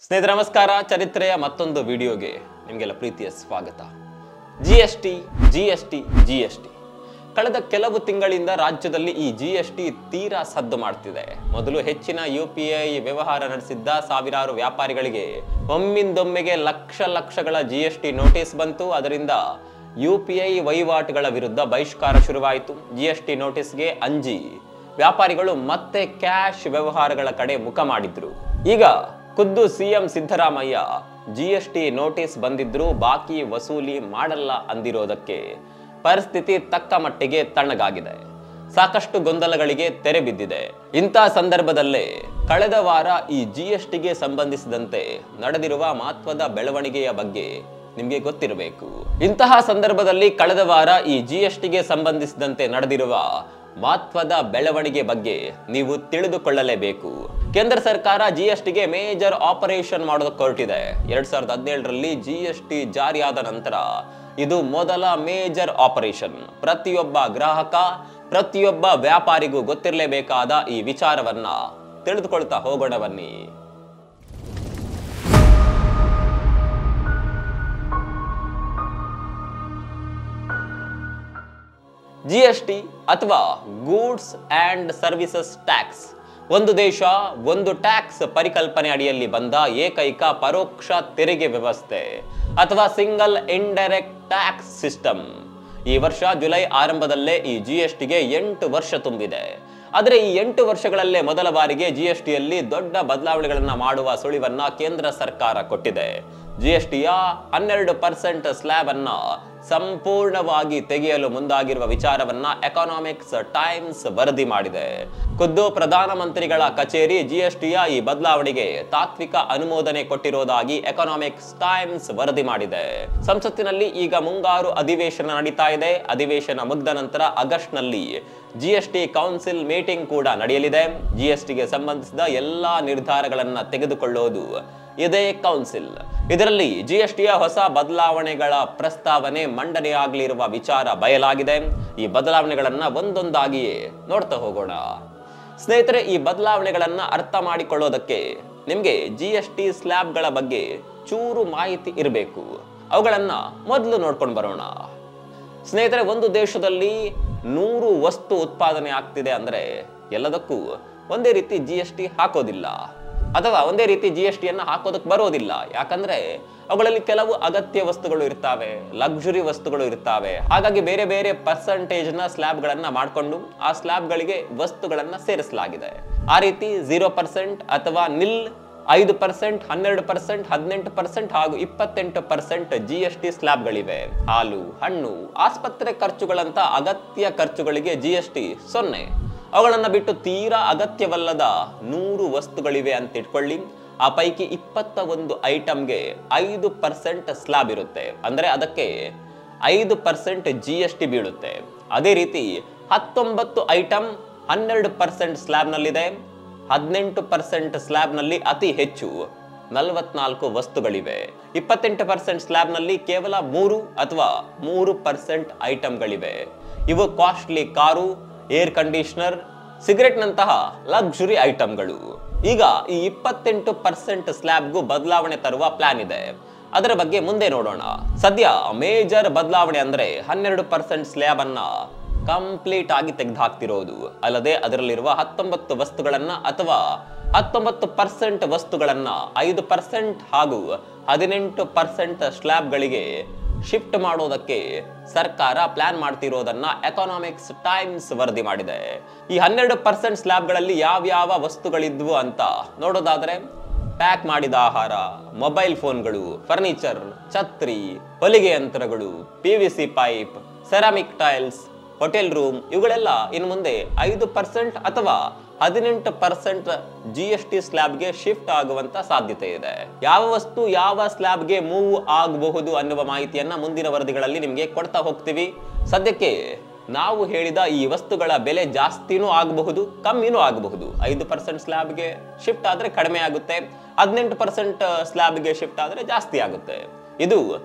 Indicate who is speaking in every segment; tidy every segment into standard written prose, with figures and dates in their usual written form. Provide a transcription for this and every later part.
Speaker 1: ಸ್ನೇಹಿತರೆ ನಮಸ್ಕಾರ. ಚರಿತ್ರೆಯ ಮತ್ತೊಂದು ವಿಡಿಯೋಗೆ ನಿಮಗೆಲ್ಲ ಪ್ರೀತಿಯ ಸ್ವಾಗತ. ಜಿಎಸ್ಟಿ ಕಳೆದ ಕೆಲವು ತಿಂಗಳಿಂದ ರಾಜ್ಯದಲ್ಲಿ ಈ ಜಿಎಸ್ಟಿ ತೀರಾ ಸದ್ದು ಮಾಡ್ತಿದೆ. ಮೊದಲು ಹೆಚ್ಚಿನ UPI ವ್ಯವಹಾರ ನಡೆಸಿದ್ದ ಸಾವಿರಾರು ವ್ಯಾಪಾರಿಗಳಿಗೆ ಒಮ್ಮಿಂದೊಮ್ಮೆಗೆ ಲಕ್ಷಗಳ ಜಿಎಸ್ಟಿ ನೋಟಿಸ್ ಬಂತು. ಅದರಿಂದ UPI ವಹಿವಾಟುಗಳ ವಿರುದ್ಧ ಬಹಿಷ್ಕಾರ ಶುರುವಾಯಿತು. ಜಿಎಸ್ಟಿ ನೋಟಿಸ್ಗೆ ಅಂಜಿ ವ್ಯಾಪಾರಿಗಳು ಮತ್ತೆ ಕ್ಯಾಶ್ ವ್ಯವಹಾರಗಳ ಕಡೆ ಮುಖ ಮಾಡಿದ್ರು. ಈಗ ಖುದ್ದು ಸಿಎಂ ಸಿದ್ದರಾಮಯ್ಯ ಜಿಎಸ್ಟಿ ನೋಟಿಸ್ ಬಂದಿದ್ರು ಬಾಕಿ ವಸೂಲಿ ಮಾಡಲ್ಲ ಅಂದಿರೋದಕ್ಕೆ ಪರಿಸ್ಥಿತಿ ತಕ್ಕ ಮಟ್ಟಿಗೆ ತಣ್ಣಗಾಗಿದೆ. ಸಾಕಷ್ಟು ಗೊಂದಲಗಳಿಗೆ ತೆರೆ ಬಿದ್ದಿದೆ. ಇಂಥ ಸಂದರ್ಭದಲ್ಲೇ ಕಳೆದ ವಾರ ಈ ಜಿಎಸ್ಟಿಗೆ ಸಂಬಂಧಿಸಿದಂತೆ ನಡೆದಿರುವ ಮಹತ್ವದ ಬೆಳವಣಿಗೆಯ ಬಗ್ಗೆ ನಿಮಗೆ ಗೊತ್ತಿರಬೇಕು. ಇಂತಹ ಸಂದರ್ಭದಲ್ಲಿ ಕಳೆದ ವಾರ ಈ ಜಿಎಸ್ಟಿಗೆ ಸಂಬಂಧಿಸಿದಂತೆ ನಡೆದಿರುವ ಮಹತ್ವದ ಬೆಳವಣಿಗೆ ಬಗ್ಗೆ ನೀವು ತಿಳಿದುಕೊಳ್ಳಲೇಬೇಕು. ಕೇಂದ್ರ ಸರ್ಕಾರ ಜಿಎಸ್ಟಿಗೆ ಮೇಜರ್ ಆಪರೇಷನ್ ಮಾಡೋದಕ್ಕೆ ಹೊರಟಿದೆ. 2017ರಲ್ಲಿ ಜಿಎಸ್ಟಿ ಜಾರಿಯಾದ ನಂತರ ಇದು ಮೊದಲ ಮೇಜರ್ ಆಪರೇಷನ್. ಪ್ರತಿಯೊಬ್ಬ ಗ್ರಾಹಕ, ಪ್ರತಿಯೊಬ್ಬ ವ್ಯಾಪಾರಿಗೂ ಗೊತ್ತಿರಲೇಬೇಕಾದ ಈ ವಿಚಾರವನ್ನ ತಿಳಿದುಕೊಳ್ತಾ ಹೋಗೋಣ ಬನ್ನಿ. ಜಿಎಸ್ಟಿ ಅಥವಾ ಗೂಡ್ಸ್ ಅಂಡ್ ಸರ್ವಿಸಸ್ ಟ್ಯಾಕ್ಸ್ ಒಂದು ದೇಶ ಒಂದು ಟ್ಯಾಕ್ಸ್ ಪರಿಕಲ್ಪನೆ ಅಡಿಯಲ್ಲಿ ಬಂದ ಏಕೈಕ ಪರೋಕ್ಷ ತೆರಿಗೆ ವ್ಯವಸ್ಥೆ ಅಥವಾ ಸಿಂಗಲ್ ಇಂಡೈರೆಕ್ಟ್ ಟ್ಯಾಕ್ಸ್ ಸಿಸ್ಟಮ್. ಈ ವರ್ಷ ಜುಲೈ ಆರಂಭದಲ್ಲೇ ಈ ಜಿಎಸ್ಟಿಗೆ 8 ವರ್ಷ ತುಂಬಿದೆ. ಆದರೆ ಈ 8 ವರ್ಷಗಳಲ್ಲೇ ಮೊದಲ ಬಾರಿಗೆ ಜಿಎಸ್ಟಿಯಲ್ಲಿ ದೊಡ್ಡ ಬದಲಾವಣೆಗಳನ್ನ ಮಾಡುವ ಸುಳಿವನ್ನ ಕೇಂದ್ರ ಸರ್ಕಾರ ಕೊಟ್ಟಿದೆ. ಜಿಎಸ್ಟಿಯ 12% ಸ್ಲ್ಯಾಬ್ ಅನ್ನ ಸಂಪೂರ್ಣವಾಗಿ ತೆಗೆಯಲು ಮುಂದಾಗಿರುವ ವಿಚಾರವನ್ನ ಎಕನಾಮಿಕ್ಸ್ ಟೈಮ್ಸ್ ವರದಿ ಮಾಡಿದೆ. ಖುದ್ದು ಪ್ರಧಾನಮಂತ್ರಿಗಳ ಕಚೇರಿ ಜಿಎಸ್ಟಿಯ ಈ ಬದಲಾವಣೆಗೆ ತಾತ್ವಿಕ ಅನುಮೋದನೆ ಕೊಟ್ಟಿರುವುದಾಗಿ ಎಕನಾಮಿಕ್ಸ್ ಟೈಮ್ಸ್ ವರದಿ ಮಾಡಿದೆ. ಸಂಸತ್ತಿನಲ್ಲಿ ಈಗ ಮುಂಗಾರು ಅಧಿವೇಶನ ನಡೀತಾ ಇದೆ. ಅಧಿವೇಶನ ಮುಗಿದ ನಂತರ ಆಗಸ್ಟ್ನಲ್ಲಿ ಜಿಎಸ್ಟಿ ಕೌನ್ಸಿಲ್ ಮೀಟಿಂಗ್ ಕೂಡ ನಡೆಯಲಿದೆ. ಜಿಎಸ್ಟಿಗೆ ಸಂಬಂಧಿಸಿದ ಎಲ್ಲಾ ನಿರ್ಧಾರಗಳನ್ನ ತೆಗೆದುಕೊಳ್ಳುವುದು ಇದೇ ಕೌನ್ಸಿಲ್. ಇದರಲ್ಲಿ ಜಿಎಸ್ಟಿಯ ಹೊಸ ಬದಲಾವಣೆಗಳ ಪ್ರಸ್ತಾವನೆ ಮಂಡನೆಯಾಗಲಿರುವ ವಿಚಾರ ಬಯಲಾಗಿದೆ. ಈ ಬದಲಾವಣೆಗಳನ್ನ ಒಂದೊಂದಾಗಿಯೇ ನೋಡ್ತಾ ಹೋಗೋಣ. ಸ್ನೇಹಿತರೆ, ಈ ಬದಲಾವಣೆಗಳನ್ನ ಅರ್ಥ ಮಾಡಿಕೊಳ್ಳೋದಕ್ಕೆ ನಿಮ್ಗೆ ಜಿಎಸ್ಟಿ ಸ್ಲ್ಯಾಬ್ಗಳ ಬಗ್ಗೆ ಚೂರು ಮಾಹಿತಿ ಇರಬೇಕು. ಅವುಗಳನ್ನ ಮೊದಲು ನೋಡ್ಕೊಂಡು ಬರೋಣ. ಸ್ನೇಹಿತರೆ, ಒಂದು ದೇಶದಲ್ಲಿ 100 ವಸ್ತು ಉತ್ಪಾದನೆ ಆಗ್ತಿದೆ ಅಂದ್ರೆ ಎಲ್ಲದಕ್ಕೂ ಒಂದೇ ರೀತಿ ಜಿಎಸ್ಟಿ ಹಾಕೋದಿಲ್ಲ, ಅಥವಾ ಒಂದೇ ರೀತಿ ಜಿಎಸ್ಟಿಯನ್ನ ಹಾಕೋದಕ್ಕೆ ಬರೋದಿಲ್ಲ. ಯಾಕಂದ್ರೆ ಅವುಗಳಲ್ಲಿ ಕೆಲವು ಅಗತ್ಯ ವಸ್ತುಗಳು ಇರ್ತಾವೆ, ಲಕ್ಸುರಿ ವಸ್ತುಗಳು ಇರ್ತಾವೆ. ಹಾಗಾಗಿ ಬೇರೆ ಬೇರೆ ಪರ್ಸೆಂಟೇಜ್ನ ಸ್ಲ್ಯಾಬ್ಗಳನ್ನ ಮಾಡಿಕೊಂಡು ಆ ಸ್ಲ್ಯಾಬ್ಗಳಿಗೆ ವಸ್ತುಗಳನ್ನ ಸೇರಿಸಲಾಗಿದೆ. ಆ ರೀತಿ 0% ಅಥವಾ ನಿಲ್, 5%, 12%, 18% ಹಾಗೂ 28% ಜಿಎಸ್ಟಿ ಸ್ಲ್ಯಾಬ್ಗಳಿವೆ. ಹಾಲು, ಹಣ್ಣು, ಆಸ್ಪತ್ರೆ ಖರ್ಚುಗಳಂತ ಅಗತ್ಯ ಖರ್ಚುಗಳಿಗೆ ಜಿಎಸ್ಟಿ 0. ಅವುಗಳನ್ನ ಬಿಟ್ಟು ತೀರಾ ಅಗತ್ಯವಲ್ಲದ 100 ವಸ್ತುಗಳಿವೆ ಅಂತ ಇಟ್ಕೊಳ್ಳಿ. ಆ ಪೈಕಿ 21 ಐಟಮ್ಗೆ 5% ಸ್ಲ್ಯಾಬ್ ಇರುತ್ತೆ. ಅಂದ್ರೆ ಅದಕ್ಕೆ 5% ಜಿಎಸ್ಟಿ ಬೀಳುತ್ತೆ. ಅದೇ ರೀತಿ 19 ಐಟಮ್ 12% ಸ್ಲ್ಯಾಬ್ನಲ್ಲಿದೆ. 18% ಸ್ಲ್ಯಾಬ್ನಲ್ಲಿ ಅತಿ ಹೆಚ್ಚು 44 ವಸ್ತುಗಳಿವೆ. 28% ಸ್ಲ್ಯಾಬ್ನಲ್ಲಿ ಕೇವಲ 3 ಅಥವಾ 3% ಐಟಮ್ಗಳಿವೆ. ಇವು costly car, air conditioner, cigarette ನಂತಹ ಲಕ್ಸುರಿ ಐಟಮ್ಗಳು. ಈಗ ಈ 28% ಸ್ಲ್ಯಾಬ್ಗೂ ಬದಲಾವಣೆ ತರುವ ಪ್ಲಾನ್ ಇದೆ. ಅದರ ಬಗ್ಗೆ ಮುಂದೆ ನೋಡೋಣ. ಸದ್ಯ ಮೇಜರ್ ಬದಲಾವಣೆ ಅಂದ್ರೆ 12% ಸ್ಲ್ಯಾಬ್ ಅನ್ನ ಕಂಪ್ಲೀಟ್ ಆಗಿ ತೆಗೆದುಹಾಕ್ತಿರೋದು. ಅಲ್ಲದೆ ಅದರಲ್ಲಿರುವ 19 ವಸ್ತುಗಳನ್ನ ಅಥವಾ 19% ವಸ್ತುಗಳನ್ನ 5% ಹಾಗೂ 18% ಸ್ಲ್ಯಾಬ್ಗಳಿಗೆ ಶಿಫ್ಟ್ ಮಾಡೋದಕ್ಕೆ ಸರ್ಕಾರ ಪ್ಲಾನ್ ಮಾಡ್ತಿರೋದನ್ನ ಎಕನಾಮಿಕ್ಸ್ ಟೈಮ್ಸ್ ವರದಿ ಮಾಡಿದೆ. ಈ 12% ಸ್ಲ್ಯಾಬ್ಗಳಲ್ಲಿ ಯಾವ್ಯಾವ ವಸ್ತುಗಳಿದ್ವು ಅಂತ ನೋಡೋದಾದ್ರೆ, ಪ್ಯಾಕ್ ಮಾಡಿದ ಆಹಾರ, ಮೊಬೈಲ್ ಫೋನ್ಗಳು, ಫರ್ನಿಚರ್, ಛತ್ರಿ, ಹೊಲಿಗೆ ಯಂತ್ರಗಳು, PVC pipe, ceramic tiles, hotel room, ಇವುಗಳೆಲ್ಲ ಇನ್ನು ಮುಂದೆ 5% ಅಥವಾ 18% ಜಿಎಸ್ಟಿ ಸ್ಲ್ಯಾಬ್ಗೆ ಶಿಫ್ಟ್ ಆಗುವಂತ ಸಾಧ್ಯತೆ ಇದೆ. ಯಾವ ವಸ್ತು ಯಾವ ಸ್ಲ್ಯಾಬ್ಗೆ ಮೂವ್ ಆಗಬಹುದು ಅನ್ನುವ ಮಾಹಿತಿಯನ್ನ ಮುಂದಿನ ವರದಿಗಳಲ್ಲಿ ನಿಮಗೆ ಕೊಡ್ತಾ ಹೋಗ್ತೀವಿ. ಸದ್ಯಕ್ಕೆ ನಾವು ಹೇಳಿದ ಈ ವಸ್ತುಗಳ ಬೆಲೆ ಜಾಸ್ತಿನೂ ಆಗಬಹುದು, ಕಮ್ಮಿನೂ ಆಗಬಹುದು. 5% ಸ್ಲ್ಯಾಬ್ಗೆ ಶಿಫ್ಟ್ ಆದ್ರೆ ಕಡಿಮೆ ಆಗುತ್ತೆ, 18% ಸ್ಲ್ಯಾಬ್ಗೆ ಶಿಫ್ಟ್ ಆದ್ರೆ ಜಾಸ್ತಿ ಆಗುತ್ತೆ. ಇದು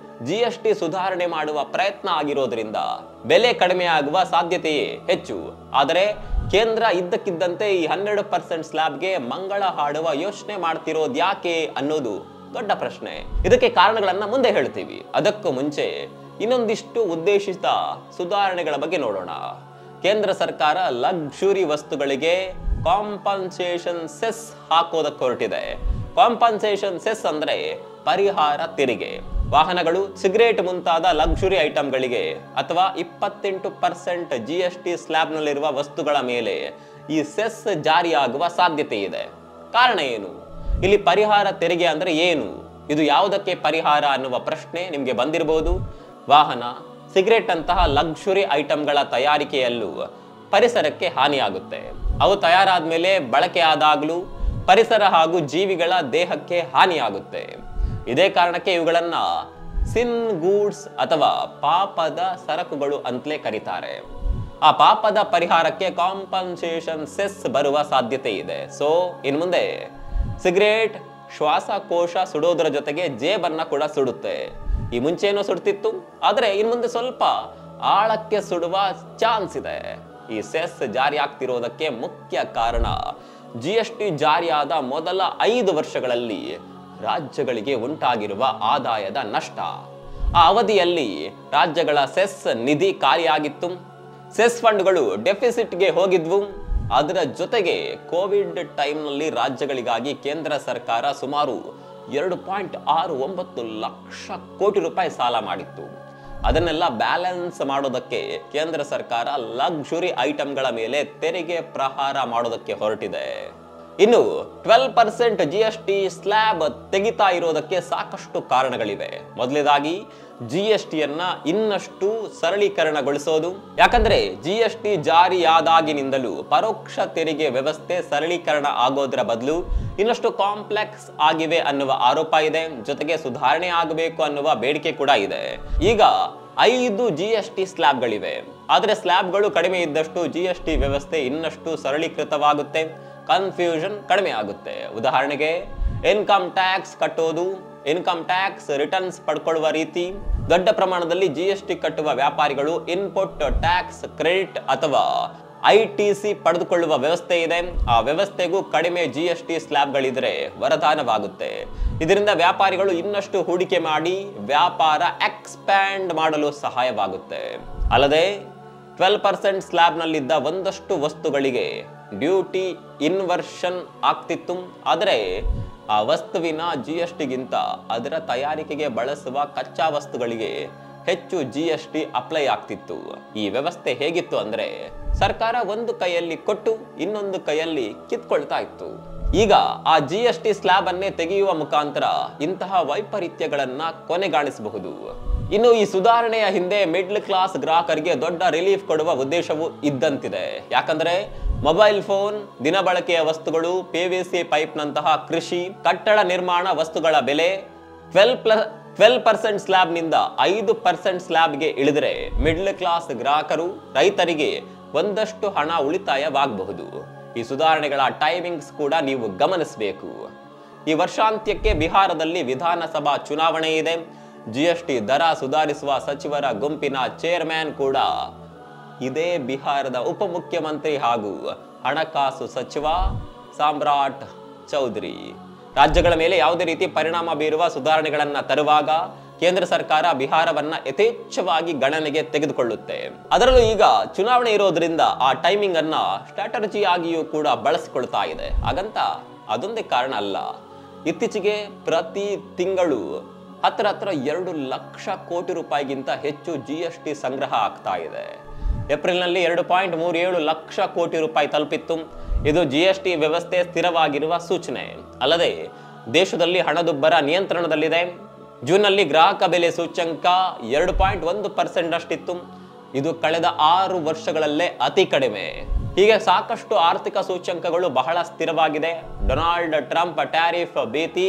Speaker 1: ಜಿಎಸ್ಟಿ ಸುಧಾರಣೆ ಮಾಡುವ ಪ್ರಯತ್ನ ಆಗಿರೋದ್ರಿಂದ ಬೆಲೆ ಕಡಿಮೆ ಆಗುವ ಸಾಧ್ಯತೆಯೇ ಹೆಚ್ಚು. ಆದರೆ ಕೇಂದ್ರ ಇದ್ದಕ್ಕಿದ್ದಂತೆ ಈ 12% ಸ್ಲ್ಯಾಬ್ಗೆ ಮಂಗಳ ಹಾಡುವ ಯೋಚನೆ ಮಾಡ್ತಿರೋದು ಯಾಕೆ ಅನ್ನೋದು ದೊಡ್ಡ ಪ್ರಶ್ನೆ. ಇದಕ್ಕೆ ಕಾರಣಗಳನ್ನ ಮುಂದೆ ಹೇಳ್ತೀವಿ. ಅದಕ್ಕೂ ಮುಂಚೆ ಇನ್ನೊಂದಿಷ್ಟು ಉದ್ದೇಶಿತ ಸುಧಾರಣೆಗಳ ಬಗ್ಗೆ ನೋಡೋಣ. ಕೇಂದ್ರ ಸರ್ಕಾರ ಲಕ್ಸುರಿ ವಸ್ತುಗಳಿಗೆ ಕಾಂಪನ್ಸೇಷನ್ ಸೆಸ್ ಹಾಕೋದಕ್ಕೆ ಹೊರಟಿದೆ. ಕಾಂಪನ್ಸೇಷನ್ ಸೆಸ್ ಅಂದ್ರೆ ಪರಿಹಾರ ತೆರಿಗೆ. ವಾಹನಗಳು, ಸಿಗರೇಟ್ ಮುಂತಾದ ಲಕ್ಸುರಿ ಐಟಂಗಳಿಗೆ ಅಥವಾ 28% GST ಸ್ಲ್ಯಾಬ್ನಲ್ಲಿರುವ ವಸ್ತುಗಳ ಮೇಲೆ ಈ ಸೆಸ್ ಜಾರಿಯಾಗುವ ಸಾಧ್ಯತೆ ಇದೆ. ಕಾರಣ ಏನು? ಇಲ್ಲಿ ಪರಿಹಾರ ತೆರಿಗೆ ಅಂದ್ರೆ ಏನು? ಇದು ಯಾವುದಕ್ಕೆ ಪರಿಹಾರ ಅನ್ನುವ ಪ್ರಶ್ನೆ ನಿಮಗೆ ಬಂದಿರಬಹುದು. ವಾಹನ, ಸಿಗರೇಟ್ ಅಂತಹ ಲಕ್ಸುರಿ ಐಟಂಗಳ ತಯಾರಿಕೆಯಲ್ಲೂ ಪರಿಸರಕ್ಕೆ ಹಾನಿಯಾಗುತ್ತೆ. ಅವು ತಯಾರಾದ ಮೇಲೆ ಬಳಕೆ ಆದಾಗಲೂ ಪರಿಸರ ಹಾಗೂ ಜೀವಿಗಳ ದೇಹಕ್ಕೆ ಹಾನಿಯಾಗುತ್ತೆ. ಇದೇ ಕಾರಣಕ್ಕೆ ಇವುಗಳನ್ನ ಸಿನ್ ಗೂಡ್ಸ್ ಅಥವಾ ಪಾಪದ ಸರಕುಗಳು ಅಂತಲೇ ಕರೀತಾರೆ. ಆ ಪಾಪದ ಪರಿಹಾರಕ್ಕೆ ಕಾಂಪನ್ಸೇಷನ್ ಸೆಸ್ ಬರುವ ಸಾಧ್ಯತೆ ಇದೆ. ಸೊ ಇನ್ನು ಮುಂದೆ ಸಿಗರೇಟ್ ಶ್ವಾಸಕೋಶ ಸುಡೋದರ ಜೊತೆಗೆ ಜೇಬನ್ನ ಕೂಡ ಸುಡುತ್ತೆ. ಈ ಮುಂಚೆನೂ ಸುಡ್ತಿತ್ತು, ಆದರೆ ಇನ್ನು ಮುಂದೆ ಸ್ವಲ್ಪ ಆಳಕ್ಕೆ ಸುಡುವ ಚಾನ್ಸ್ ಇದೆ. ಈ ಸೆಸ್ ಜಾರಿ ಆಗ್ತಿರೋದಕ್ಕೆ ಮುಖ್ಯ ಕಾರಣ GST ಜಾರಿಯಾದ ಮೊದಲ 5 ವರ್ಷಗಳಲ್ಲಿ ರಾಜ್ಯಗಳಿಗೆ ಉಂಟಾಗಿರುವ ಆದಾಯದ ನಷ್ಟ. ಆ ಅವಧಿಯಲ್ಲಿ ರಾಜ್ಯಗಳ ಸೆಸ್ ನಿಧಿ ಖಾಲಿಯಾಗಿತ್ತು. ಸೆಸ್ ಫಂಡ್ಗಳು ಡೆಫಿಸಿಟ್ಗೆ ಹೋಗಿದ್ವು. ಅದರ ಜೊತೆಗೆ ಕೋವಿಡ್ ಟೈಮ್ನಲ್ಲಿ ರಾಜ್ಯಗಳಿಗಾಗಿ ಕೇಂದ್ರ ಸರ್ಕಾರ ಸುಮಾರು 2.69 ಲಕ್ಷ ಕೋಟಿ ರೂಪಾಯಿ ಸಾಲ ಮಾಡಿತ್ತು. ಅದನ್ನೆಲ್ಲ ಬ್ಯಾಲೆನ್ಸ್ ಮಾಡೋದಕ್ಕೆ ಕೇಂದ್ರ ಸರ್ಕಾರ ಲಕ್ಸುರಿ ಐಟಂಗಳ ಮೇಲೆ ತೆರಿಗೆ ಪ್ರಹಾರ ಮಾಡೋದಕ್ಕೆ ಹೊರಟಿದೆ. ಇನ್ನು 12% GST ಸ್ಲ್ಯಾಬ್ ತೆಗಿತಾ ಇರೋದಕ್ಕೆ ಸಾಕಷ್ಟು ಕಾರಣಗಳಿವೆ. ಮೊದಲನೇದಾಗಿ GSTಯನ್ನ ಇನ್ನಷ್ಟು ಸರಳೀಕರಣಗೊಳಿಸೋದು. ಯಾಕಂದ್ರೆ GST ಜಾರಿಯಾದಾಗಿನಿಂದಲೂ ಪರೋಕ್ಷ ತೆರಿಗೆ ವ್ಯವಸ್ಥೆ ಸರಳೀಕರಣ ಆಗೋದ್ರ ಬದಲು ಇನ್ನಷ್ಟು ಕಾಂಪ್ಲೆಕ್ಸ್ ಆಗಿವೆ ಅನ್ನುವ ಆರೋಪ ಇದೆ. ಜೊತೆಗೆ ಸುಧಾರಣೆ ಆಗಬೇಕು ಅನ್ನುವ ಬೇಡಿಕೆ ಕೂಡ ಇದೆ. ಈಗ 5 GST ಸ್ಲ್ಯಾಬ್ಗಳಿವೆ. ಆದರೆ ಸ್ಲ್ಯಾಬ್ಗಳು ಕಡಿಮೆ ಇದ್ದಷ್ಟು GST ವ್ಯವಸ್ಥೆ ಇನ್ನಷ್ಟು ಸರಳೀಕೃತವಾಗುತ್ತೆ, ಕನ್ಫ್ಯೂಷನ್ ಕಡಿಮೆ ಆಗುತ್ತೆ. ಉದಾಹರಣೆಗೆ ಇನ್ಕಮ್ ಟ್ಯಾಕ್ಸ್ ಕಟ್ಟೋದು, ಇನ್ಕಮ್ ಟ್ಯಾಕ್ಸ್ ರಿಟರ್ನ್ಸ್ ಪಡ್ಕೊಳ್ಳುವ ರೀತಿ, ದೊಡ್ಡ ಪ್ರಮಾಣದಲ್ಲಿ GST ಕಟ್ಟುವ ವ್ಯಾಪಾರಿಗಳು ಇನ್ಪುಟ್ ಟ್ಯಾಕ್ಸ್ ಕ್ರೆಡಿಟ್ ಅಥವಾ ITC ಪಡೆದುಕೊಳ್ಳುವ ವ್ಯವಸ್ಥೆ ಇದೆ. ಆ ವ್ಯವಸ್ಥೆಗೂ ಕಡಿಮೆ GST ಸ್ಲ್ಯಾಬ್ಗಳಿದ್ರೆ ವರದಾನವಾಗುತ್ತೆ. ಇದರಿಂದ ವ್ಯಾಪಾರಿಗಳು ಇನ್ನಷ್ಟು ಹೂಡಿಕೆ ಮಾಡಿ ವ್ಯಾಪಾರ ಎಕ್ಸ್ಪ್ಯಾಂಡ್ ಮಾಡಲು ಸಹಾಯವಾಗುತ್ತೆ. ಅಲ್ಲದೆ 12% ಸ್ಲ್ಯಾಬ್ನಲ್ಲಿದ್ದ ಒಂದಷ್ಟು ವಸ್ತುಗಳಿಗೆ ಡ್ಯೂಟಿ ಇನ್ವರ್ಷನ್ ಆಗ್ತಿತ್ತು. ಆದರೆ ಆ ವಸ್ತುವಿನ GSTಗಿಂತ ಅದರ ತಯಾರಿಕೆಗೆ ಬಳಸುವ ಕಚ್ಚಾ ವಸ್ತುಗಳಿಗೆ ಹೆಚ್ಚು GST ಅಪ್ಲೈ ಆಗ್ತಿತ್ತು. ಈ ವ್ಯವಸ್ಥೆ ಹೇಗಿತ್ತು ಅಂದ್ರೆ ಸರ್ಕಾರ ಒಂದು ಕೈಯಲ್ಲಿ ಕೊಟ್ಟು ಇನ್ನೊಂದು ಕೈಯಲ್ಲಿ ಕಿತ್ಕೊಳ್ತಾ ಇತ್ತು. ಈಗ ಆ GST ಸ್ಲ್ಯಾಬ್ ಅನ್ನೇ ತೆಗೆಯುವ ಮುಖಾಂತರ ಇಂತಹ ವೈಪರೀತ್ಯಗಳನ್ನ ಕೊನೆಗಾಣಿಸಬಹುದು. ಇನ್ನು ಈ ಸುಧಾರಣೆಯ ಹಿಂದೆ ಮಿಡ್ಲ್ ಕ್ಲಾಸ್ ಗ್ರಾಹಕರಿಗೆ ದೊಡ್ಡ ರಿಲೀಫ್ ಕೊಡುವ ಉದ್ದೇಶವೂ ಇದ್ದಂತಿದೆ. ಯಾಕಂದ್ರೆ ಮೊಬೈಲ್ ಫೋನ್, ದಿನಬಳಕೆಯ ವಸ್ತುಗಳು, PVC ಪೈಪ್ ನಂತಹ ಕೃಷಿ, ಕಟ್ಟಡ ನಿರ್ಮಾಣ ವಸ್ತುಗಳ ಬೆಲೆ 12% ಸ್ಲ್ಯಾಬ್ನಿಂದ 5% ಸ್ಲ್ಯಾಬ್ಗೆ ಇಳಿದರೆ ಮಿಡ್ಲ್ ಕ್ಲಾಸ್ ಗ್ರಾಹಕರು, ರೈತರಿಗೆ ಒಂದಷ್ಟು ಹಣ ಉಳಿತಾಯವಾಗಬಹುದು. ಈ ಸುಧಾರಣೆಗಳ ಟೈಮಿಂಗ್ಸ್ ಕೂಡ ನೀವು ಗಮನಿಸಬೇಕು. ಈ ವರ್ಷಾಂತ್ಯಕ್ಕೆ ಬಿಹಾರದಲ್ಲಿ ವಿಧಾನಸಭಾ ಚುನಾವಣೆ ಇದೆ. GST ದರ ಸುಧಾರಿಸುವ ಸಚಿವರ ಗುಂಪಿನ ಚೇರ್ಮನ್ ಕೂಡ ಇದೇ ಬಿಹಾರದ ಉಪಮುಖ್ಯಮಂತ್ರಿ ಹಾಗೂ ಹಣಕಾಸು ಸಚಿವ ಸಾಮ್ರಾಟ್ ಚೌಧರಿ. ರಾಜ್ಯಗಳ ಮೇಲೆ ಯಾವುದೇ ರೀತಿ ಪರಿಣಾಮ ಬೀರುವ ಸುಧಾರಣೆಗಳನ್ನ ತರುವಾಗ ಕೇಂದ್ರ ಸರ್ಕಾರ ಬಿಹಾರವನ್ನ ಯಥೇಚ್ಛವಾಗಿ ಗಣನೆಗೆ ತೆಗೆದುಕೊಳ್ಳುತ್ತೆ. ಅದರಲ್ಲೂ ಈಗ ಚುನಾವಣೆ ಇರೋದ್ರಿಂದ ಆ ಟೈಮಿಂಗ್ ಅನ್ನ ಸ್ಟ್ರಾಟಜಿ ಆಗಿಯೂ ಕೂಡ ಬಳಸಿಕೊಳ್ತಾ ಇದೆ. ಹಾಗಂತ ಅದೊಂದೇ ಕಾರಣ ಅಲ್ಲ. ಇತ್ತೀಚೆಗೆ ಪ್ರತಿ ತಿಂಗಳು ಹತ್ರ 2 ಲಕ್ಷ ಕೋಟಿ ರೂಪಾಯಿಗಿಂತ ಹೆಚ್ಚು GST ಸಂಗ್ರಹ ಆಗ್ತಾ ಇದೆ. ಏಪ್ರಿಲ್ನಲ್ಲಿ 2.37 ಲಕ್ಷ ಕೋಟಿ ರೂಪಾಯಿ ತಲುಪಿತ್ತು. ಇದು GST ವ್ಯವಸ್ಥೆ ಸ್ಥಿರವಾಗಿರುವ ಸೂಚನೆ. ಅಲ್ಲದೆ ದೇಶದಲ್ಲಿ ಹಣದುಬ್ಬರ ನಿಯಂತ್ರಣದಲ್ಲಿದೆ. ಜೂನ್ನಲ್ಲಿ ಗ್ರಾಹಕ ಬೆಲೆ ಸೂಚ್ಯಂಕ 2.1% ಅಷ್ಟಿತ್ತು. ಇದು ಕಳೆದ 6 ವರ್ಷಗಳಲ್ಲೇ ಅತಿ ಕಡಿಮೆ. ಹೀಗೆ ಸಾಕಷ್ಟು ಆರ್ಥಿಕ ಸೂಚ್ಯಂಕಗಳು ಬಹಳ ಸ್ಥಿರವಾಗಿದೆ. ಡೊನಾಲ್ಡ್ ಟ್ರಂಪ್ ಟ್ಯಾರಿಫ್ ಭೀತಿ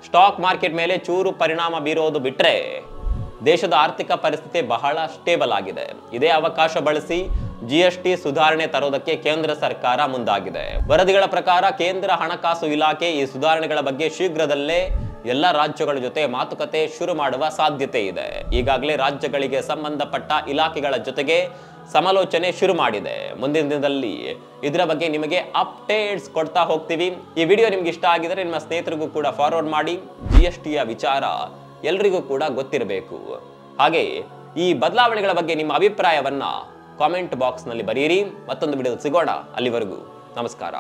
Speaker 1: ಸ್ಟಾಕ್ ಮಾರ್ಕೆಟ್ ಮೇಲೆ ಚೂರು ಪರಿಣಾಮ ಬೀರೋದು ಬಿಟ್ರೆ ದೇಶದ ಆರ್ಥಿಕ ಪರಿಸ್ಥಿತಿ ಬಹಳ ಸ್ಟೇಬಲ್ ಆಗಿದೆ. ಇದೇ ಅವಕಾಶ ಬಳಸಿ GST ಸುಧಾರಣೆ ತರೋದಕ್ಕೆ ಕೇಂದ್ರ ಸರ್ಕಾರ ಮುಂದಾಗಿದೆ. ವರದಿಗಳ ಪ್ರಕಾರ ಕೇಂದ್ರ ಹಣಕಾಸು ಇಲಾಖೆ ಈ ಸುಧಾರಣೆಗಳ ಬಗ್ಗೆ ಶೀಘ್ರದಲ್ಲೇ ಎಲ್ಲ ರಾಜ್ಯಗಳ ಜೊತೆ ಮಾತುಕತೆ ಶುರು ಮಾಡುವ ಸಾಧ್ಯತೆ ಇದೆ. ಈಗಾಗಲೇ ರಾಜ್ಯಗಳಿಗೆ ಸಂಬಂಧಪಟ್ಟ ಇಲಾಖೆಗಳ ಜೊತೆಗೆ ಸಮಾಲೋಚನೆ ಶುರು ಮಾಡಿದೆ. ಮುಂದಿನ ದಿನದಲ್ಲಿ ಇದರ ಬಗ್ಗೆ ನಿಮಗೆ ಅಪ್ಡೇಟ್ಸ್ ಕೊಡ್ತಾ ಹೋಗ್ತೀವಿ. ಈ ವಿಡಿಯೋ ನಿಮ್ಗೆ ಇಷ್ಟ ಆಗಿದ್ರೆ ನಿಮ್ಮ ಸ್ನೇಹಿತರಿಗೂ ಕೂಡ ಫಾರ್ವರ್ಡ್ ಮಾಡಿ. GSTಯ ವಿಚಾರ ಎಲ್ರಿಗೂ ಕೂಡ ಗೊತ್ತಿರಬೇಕು. ಹಾಗೆ ಈ ಬದಲಾವಣೆಗಳ ಬಗ್ಗೆ ನಿಮ್ಮ ಅಭಿಪ್ರಾಯವನ್ನ ಕಾಮೆಂಟ್ ಬಾಕ್ಸ್ ನಲ್ಲಿ ಬರೆಯಿರಿ. ಮತ್ತೊಂದು ವಿಡಿಯೋ ಸಿಗೋಣ. ಅಲ್ಲಿವರೆಗೂ ನಮಸ್ಕಾರ.